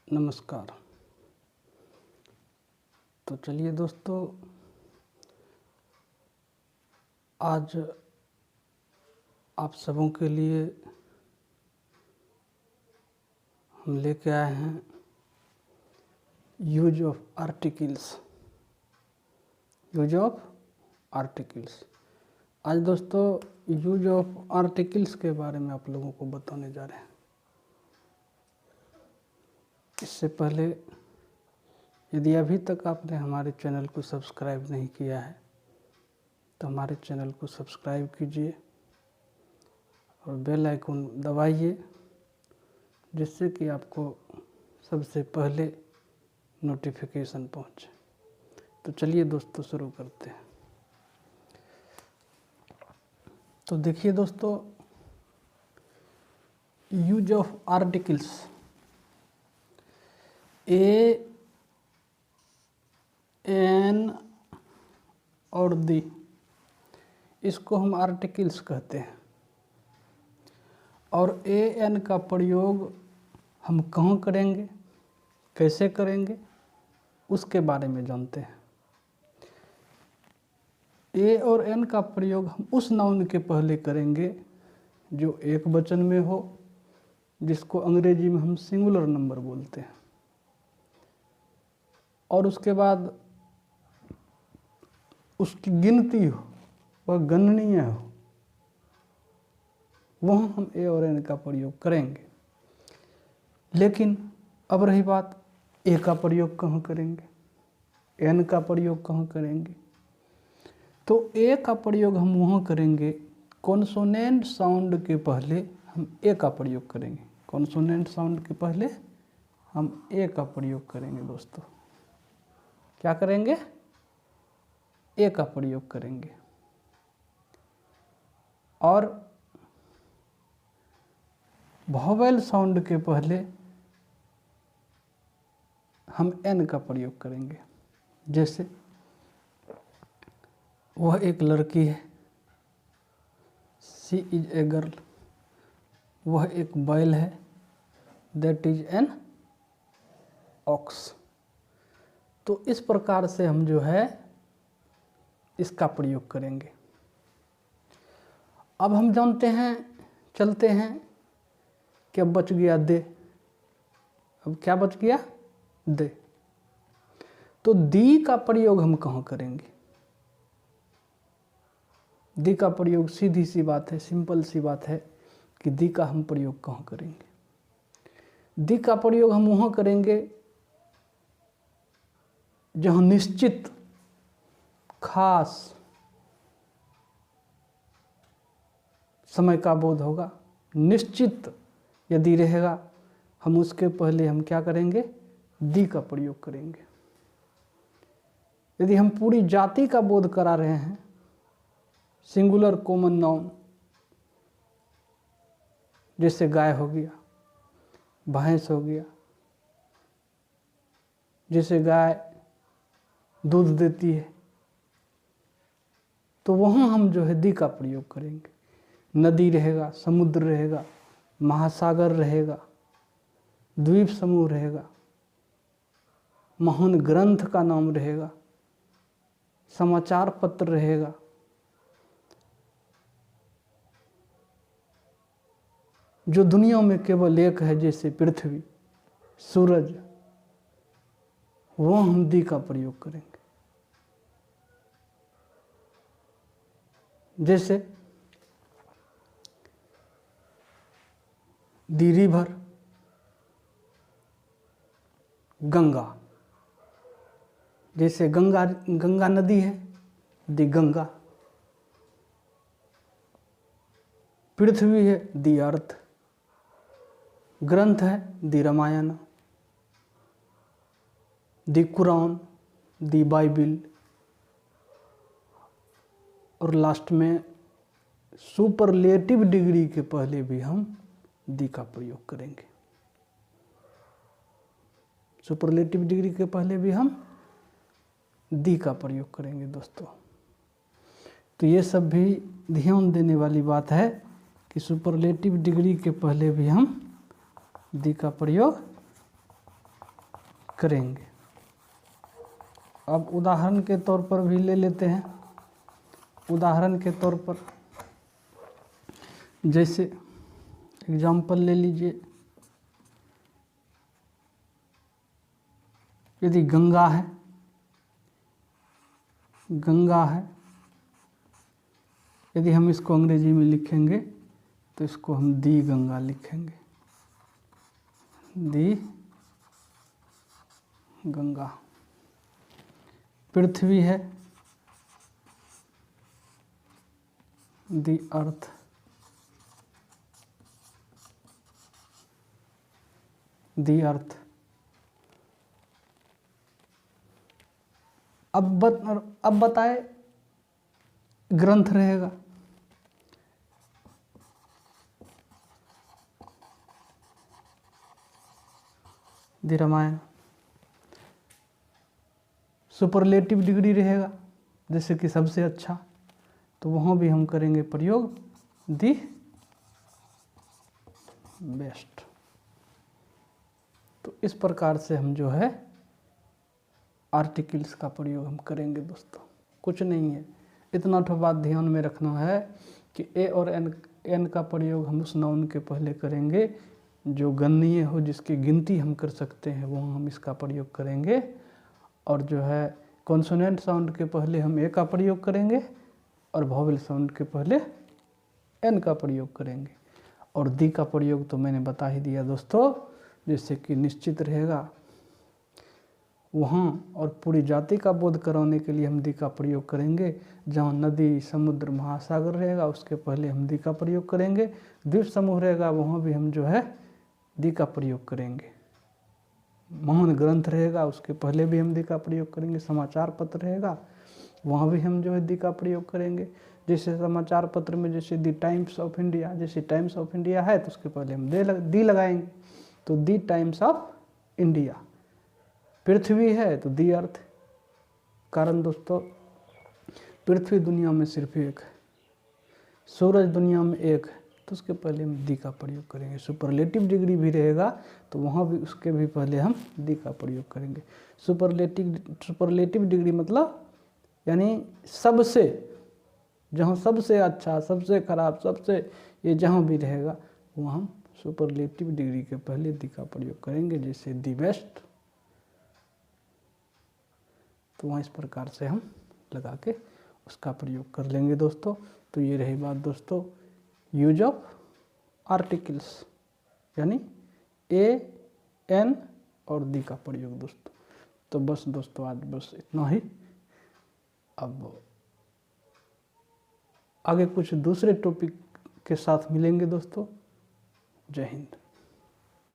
नमस्कार। तो चलिए दोस्तों, आज आप सबों के लिए हम लेके आए हैं यूज ऑफ आर्टिकल्स। आज दोस्तों यूज ऑफ आर्टिकल्स के बारे में आप लोगों को बताने जा रहे हैं। इससे पहले यदि अभी तक आपने हमारे चैनल को सब्सक्राइब नहीं किया है तो हमारे चैनल को सब्सक्राइब कीजिए और बेल आइकन दबाइए, जिससे कि आपको सबसे पहले नोटिफिकेशन पहुंचे। तो चलिए दोस्तों शुरू करते हैं। तो देखिए दोस्तों, use of articles a, an और दी, इसको हम आर्टिकल्स कहते हैं। और ए एन का प्रयोग हम कहाँ करेंगे, कैसे करेंगे, उसके बारे में जानते हैं। ए और एन का प्रयोग हम उस नाउन के पहले करेंगे जो एक वचन में हो, जिसको अंग्रेजी में हम सिंगुलर नंबर बोलते हैं। और उसके बाद उसकी गिनती हो, वह गणनीय हो, वह हम ए और एन का प्रयोग करेंगे। लेकिन अब रही बात, ए का प्रयोग कहाँ करेंगे, एन का प्रयोग कहाँ करेंगे। तो ए का प्रयोग हम वहाँ करेंगे, कॉन्सोनेंट साउंड के पहले हम ए का प्रयोग करेंगे। कॉन्सोनेंट साउंड के पहले हम ए का प्रयोग करेंगे दोस्तों। क्या करेंगे? ए का प्रयोग करेंगे। और वोवेल साउंड के पहले हम एन का प्रयोग करेंगे। जैसे वह एक लड़की है, शी इज ए गर्ल। वह एक बैल है, दैट इज एन ऑक्स। तो इस प्रकार से हम जो है इसका प्रयोग करेंगे। अब हम जानते हैं, चलते हैं कि अब बच गया दे। अब क्या बच गया? दे। तो दी का प्रयोग हम कहाँ करेंगे? दी का प्रयोग सीधी सी बात है, सिंपल सी बात है कि दी का हम प्रयोग कहाँ करेंगे। दी का प्रयोग हम वहाँ करेंगे जहाँ निश्चित, खास समय का बोध होगा। निश्चित यदि रहेगा, हम उसके पहले हम क्या करेंगे? दी का प्रयोग करेंगे। यदि हम पूरी जाति का बोध करा रहे हैं, सिंगुलर कॉमन नाउन, जैसे गाय हो गया, भैंस हो गया, जैसे गाय दूध देती है, तो वहाँ हम जो है दी का प्रयोग करेंगे। नदी रहेगा, समुद्र रहेगा, महासागर रहेगा, द्वीप समूह रहेगा, महान ग्रंथ का नाम रहेगा, समाचार पत्र रहेगा, जो दुनिया में केवल एक है, जैसे पृथ्वी, सूरज, वो हम दी का प्रयोग करेंगे। जैसे दी रिवर, गंगा। जैसे गंगा नदी है, दी गंगा। पृथ्वी है, दी अर्थ। ग्रंथ है, दी रामायण, दी कुरान, दी बाइबिल। और लास्ट में सुपरलेटिव डिग्री के पहले भी हम दी का प्रयोग करेंगे। सुपरलेटिव डिग्री के पहले भी हम दी का प्रयोग करेंगे दोस्तों। तो ये सब भी ध्यान देने वाली बात है कि सुपरलेटिव डिग्री के पहले भी हम दी का प्रयोग करेंगे। अब उदाहरण के तौर पर भी ले लेते हैं। उदाहरण के तौर पर जैसे एग्जाम्पल ले लीजिए, यदि गंगा है, गंगा है, यदि हम इसको अंग्रेजी में लिखेंगे तो इसको हम दी गंगा लिखेंगे, दी गंगा। पृथ्वी है, दी अर्थ, दी अर्थ। अब बताए ग्रंथ रहेगा, दी रामायण। सुपरलेटिव डिग्री रहेगा, जैसे कि सबसे अच्छा, तो वहाँ भी हम करेंगे प्रयोग दी बेस्ट। तो इस प्रकार से हम जो है आर्टिकल्स का प्रयोग हम करेंगे दोस्तों। कुछ नहीं है, इतना तो बात ध्यान में रखना है कि ए और एन का प्रयोग हम उस नाउन के पहले करेंगे जो गणनीय हो, जिसकी गिनती हम कर सकते हैं, वो हम इसका प्रयोग करेंगे। और जो है कॉन्सोनेंट साउंड के पहले हम ए का प्रयोग करेंगे और वॉवेल साउंड के पहले एन का प्रयोग करेंगे। और दी का प्रयोग तो मैंने बता ही दिया दोस्तों, जैसे कि निश्चित रहेगा वहाँ, और पूरी जाति का बोध कराने के लिए हम दी का प्रयोग करेंगे। जहाँ नदी, समुद्र, महासागर रहेगा उसके पहले हम दी का प्रयोग करेंगे। द्वीप समूह रहेगा वहाँ भी हम जो है दी का प्रयोग करेंगे। महान ग्रंथ रहेगा उसके पहले भी हम दी का प्रयोग करेंगे। समाचार पत्र रहेगा वहाँ भी हम जो है दी का प्रयोग करेंगे। जैसे समाचार पत्र में जैसे दी टाइम्स ऑफ इंडिया, जैसे टाइम्स ऑफ इंडिया है तो उसके पहले हम दी लगाएंगे, तो दी टाइम्स ऑफ इंडिया। पृथ्वी है तो दी अर्थ। कारण दोस्तों पृथ्वी दुनिया में सिर्फ एक है, सूरज दुनिया में एक है, तो उसके पहले हम दी का प्रयोग करेंगे। सुपरलेटिव डिग्री भी रहेगा तो वहाँ भी उसके भी पहले हम दी का प्रयोग करेंगे। सुपरलेटिव डिग्री मतलब यानी सबसे, जहाँ सबसे अच्छा, सबसे खराब, सबसे ये जहाँ भी रहेगा वहाँ हम सुपरलेटिव डिग्री के पहले दी का प्रयोग करेंगे। जैसे दी बेस्ट, तो वहाँ इस प्रकार से हम लगा के उसका प्रयोग कर लेंगे दोस्तों। तो ये रही बात दोस्तों यूज ऑफ आर्टिकल्स, यानी ए, एन और दी का प्रयोग दोस्तों। तो बस दोस्तों आज बस इतना ही। अब आगे कुछ दूसरे टॉपिक के साथ मिलेंगे दोस्तों। जय हिंद।